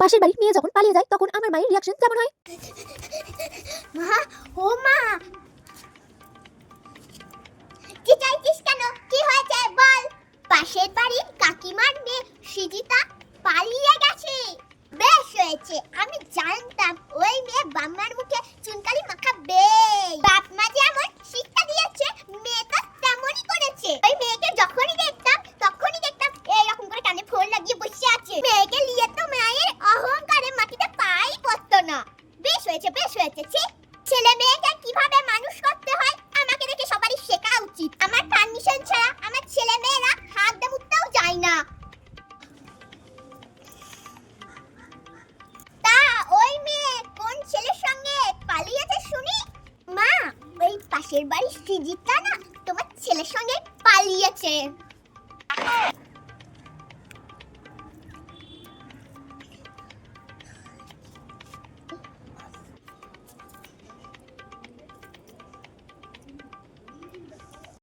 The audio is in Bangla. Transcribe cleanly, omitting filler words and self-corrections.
পাশের বাড়ির মেয়ে যখন পালিয়ে যায় তখন আমার মায়ের রিয়াকশন কেমন হয়? মা, ও মা, চিচাইছিস কেন? কি হয়েছে বল? পাশের বাড়ির কাকিমার মেয়ে সৃজিতা পালিয়ে গেছে। বেশ হয়েছে, আমি জানতাম ওই মেয়ে বাম্মার মুখে চুনকালি মাখাবে। বাপ মা যেমন শিক্ষা দিয়েছে মেয়ে তো তেমনই করেছে। ওই মেয়েকে যখনই দেখতাম এরকম করে কানে ফোন লাগিয়ে বসে আছে। মেয়েকে নিয়ে তো মায়ের অহংকারে মাটিতে পাই পড়তো না। বেশ হয়েছে, বেশ হয়েছে। ছেলে মেয়েকে কিভাবে মানুষ করতে হয় আমাকে দেখে সবারই শেখা উচিত। আমার পারমিশন ছাড়া আমার ছেলে মেয়েরা হাত দিয়ে মুততেও যায় না। তা ওই মেয়ে কোন ছেলের সঙ্গে পালিয়েছে শুনি? মা, ওই পাশের বাড়ির সৃজিতা না তোমার ছেলের সঙ্গে পালিয়েছে।